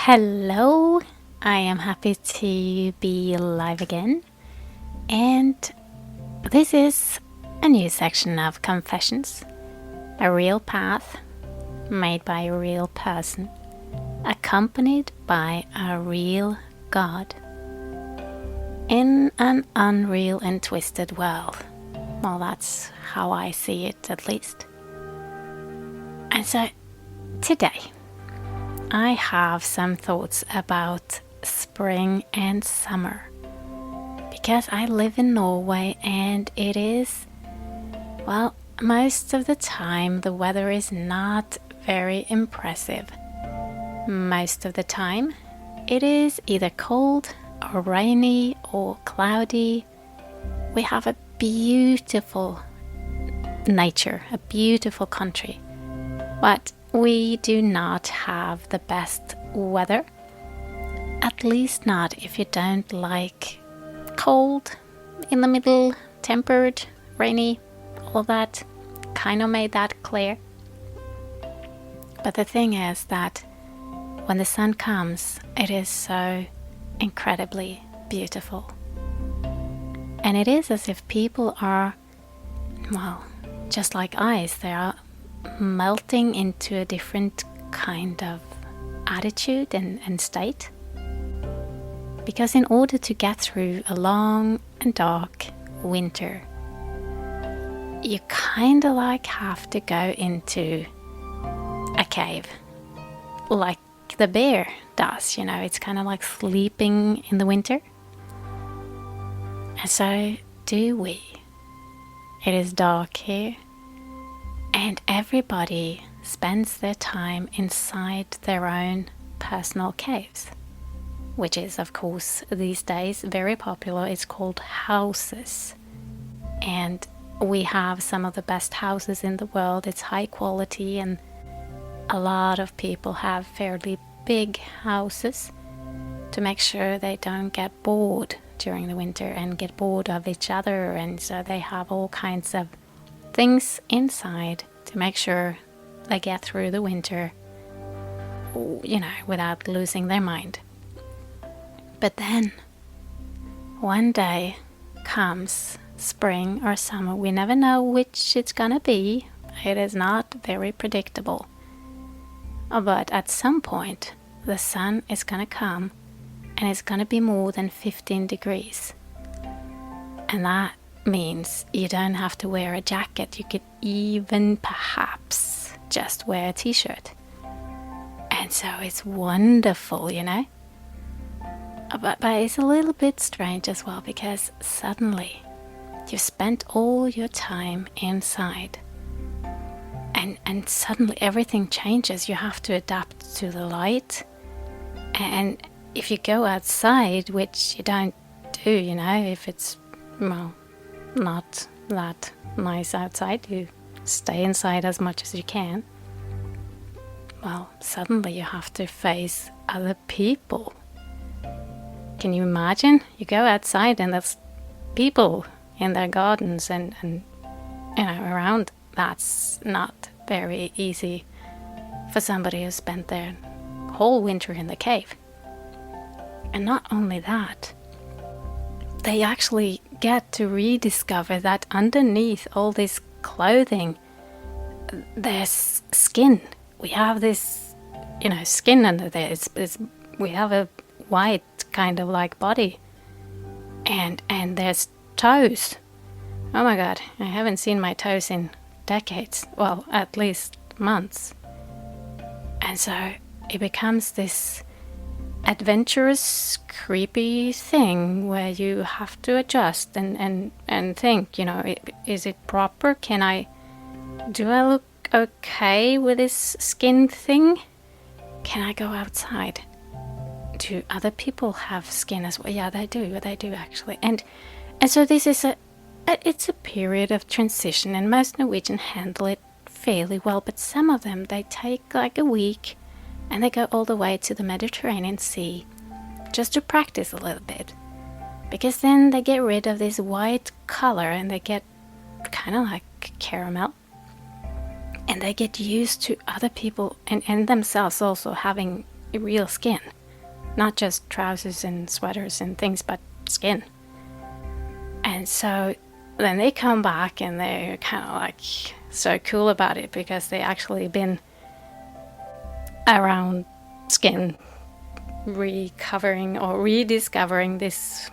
Hello, I am happy to be live again, and this is a new section of Confessions, a real path made by a real person, accompanied by a real God, in an unreal and twisted world. Well, that's how I see it, at least. And so, today, I have some thoughts about spring and summer, because I live in Norway and it is, well, most of the time the weather is not very impressive. Most of the time it is either cold or rainy or cloudy. We have a beautiful nature, a beautiful country, but we do not have the best weather, at least not if you don't like cold, in the middle, tempered, rainy, all of that. Kind of made that clear. But the thing is that when the sun comes, it is so incredibly beautiful. And it is as if people are, well, just like ice, they are melting into a different kind of attitude and state. Because in order to get through a long and dark winter, you kind of like have to go into a cave, like the bear does, you know, it's kind of like sleeping in the winter. And so do we. It is dark here. And everybody spends their time inside their own personal caves, which is, of course, these days very popular. It's called houses. And we have some of the best houses in the world. It's high quality, and a lot of people have fairly big houses to make sure they don't get bored during the winter and get bored of each other. And so they have all kinds of things inside to make sure they get through the winter, you know, without losing their mind. But then one day comes spring or summer. We never know which it's gonna be. It is not very predictable. But at some point the sun is gonna come and it's gonna be more than 15 degrees. And that means you don't have to wear a jacket. You could even perhaps just wear a t-shirt. And so it's wonderful, you know. But it's a little bit strange as well, because suddenly you've spent all your time inside, and suddenly everything changes. You have to adapt to the light, and if you go outside, which you don't do, you know, if it's, well, not that nice outside, you stay inside as much as you can. Well, suddenly you have to face other people. Can you imagine? You go outside and there's people in their gardens and you know, around. That's not very easy for somebody who spent their whole winter in the cave. And not only that, they actually get to rediscover that underneath all this clothing, there's skin. We have this, you know, skin under there. We have a white kind of like body, and there's toes. Oh my god, I haven't seen my toes in decades. Well, at least months. And so it becomes this adventurous, creepy thing where you have to adjust and think, you know, is it proper? Do I look okay with this skin thing? Can I go outside? Do other people have skin as well? Yeah, they do actually. And so this is it's a period of transition, and most Norwegians handle it fairly well, but some of them, they take like a week and they go all the way to the Mediterranean Sea just to practice a little bit, because then they get rid of this white color and they get kind of like caramel, and they get used to other people and themselves also having real skin. Not just trousers and sweaters and things, but skin. And so then they come back and they're kind of like so cool about it because they actually been around skin recovering or rediscovering this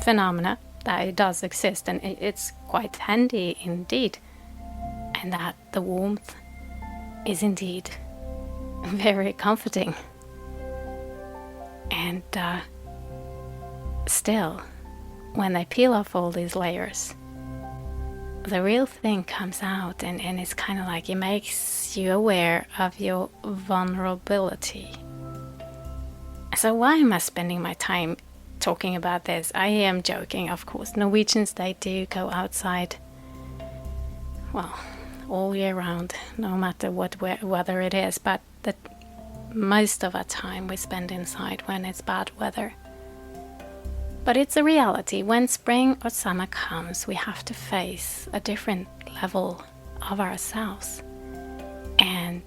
phenomena that it does exist, and it's quite handy indeed, and that the warmth is indeed very comforting. And still, when they peel off all these layers, the real thing comes out, and it's kind of like it makes you aware of your vulnerability. So why am I spending my time talking about this? I am joking, of course. Norwegians, they do go outside, well, all year round, no matter what weather it is, but most of our time we spend inside when it's bad weather. But it's a reality. When spring or summer comes, we have to face a different level of ourselves. And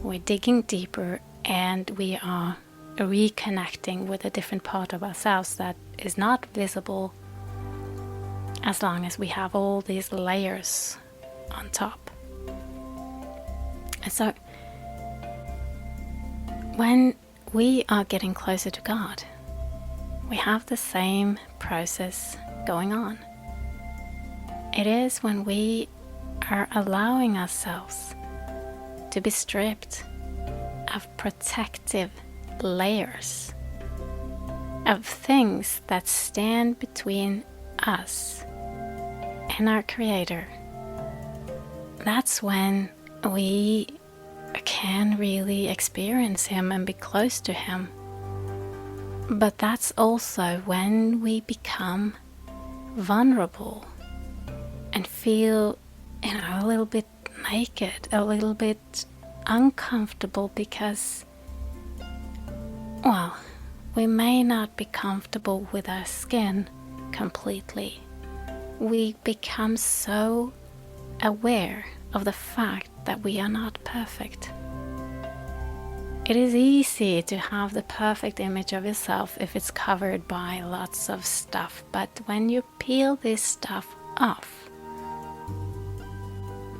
we're digging deeper, and we are reconnecting with a different part of ourselves that is not visible as long as we have all these layers on top. And so when we are getting closer to God, we have the same process going on. It is when we are allowing ourselves to be stripped of protective layers, of things that stand between us and our Creator. That's when we can really experience Him and be close to Him. But that's also when we become vulnerable and feel, a little bit naked, a little bit uncomfortable because, well, we may not be comfortable with our skin completely. We become so aware of the fact that we are not perfect. It is easy to have the perfect image of yourself if it's covered by lots of stuff, but when you peel this stuff off,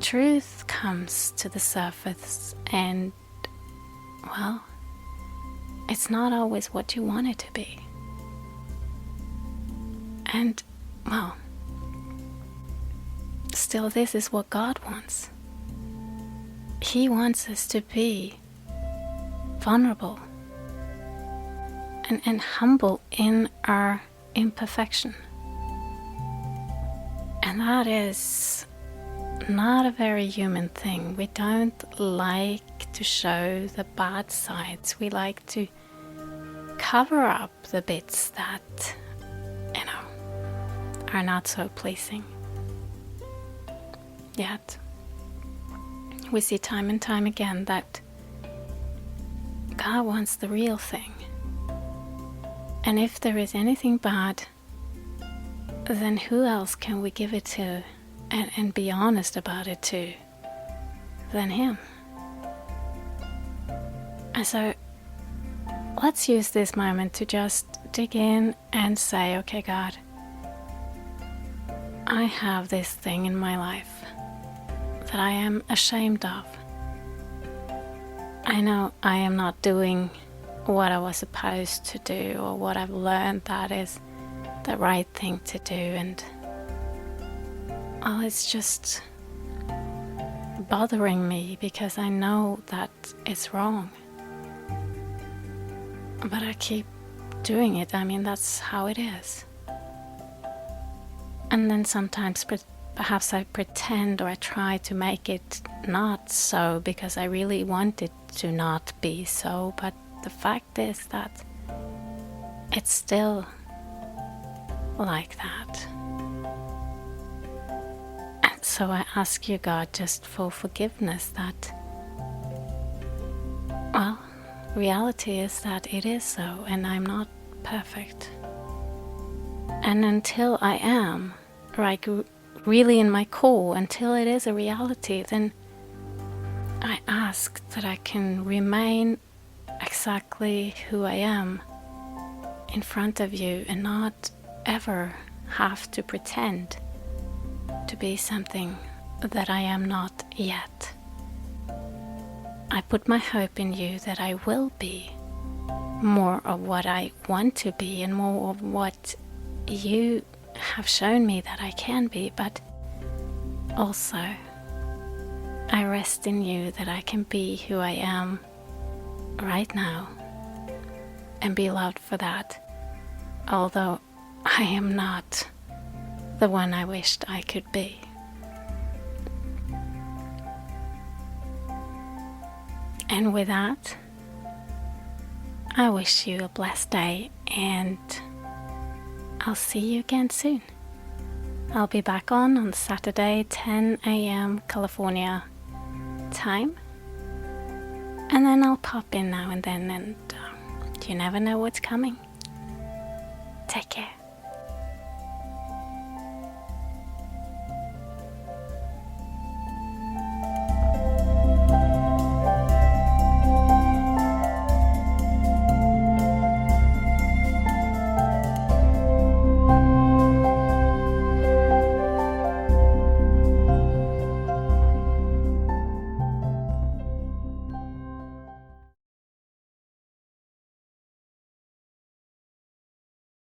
truth comes to the surface, and, well, it's not always what you want it to be. And, well, still, this is what God wants. He wants us to be vulnerable and humble in our imperfection. And that is not a very human thing. We don't like to show the bad sides. We like to cover up the bits that, are not so pleasing. Yet, we see time and time again that God wants the real thing. And if there is anything bad, then who else can we give it to and be honest about it to than Him? And so let's use this moment to just dig in and say, okay, God, I have this thing in my life that I am ashamed of. I know I am not doing what I was supposed to do or what I've learned that is the right thing to do, and it's just bothering me because I know that it's wrong. But I keep doing it. That's how it is. And then sometimes perhaps I pretend, or I try to make it not so because I really want it to not be so. But the fact is that it's still like that. And so I ask you, God, just for forgiveness that, well, reality is that it is so, and I'm not perfect. And until I am, like really in my core, until it is a reality, then I ask that I can remain exactly who I am in front of you and not ever have to pretend to be something that I am not yet. I put my hope in you that I will be more of what I want to be and more of what you have shown me that I can be, but also I rest in you that I can be who I am right now and be loved for that, although I am not the one I wished I could be. And with that, I wish you a blessed day, and I'll see you again soon. I'll be back on Saturday, 10 a.m. California time, and then I'll pop in now and then, and you never know what's coming. Take care.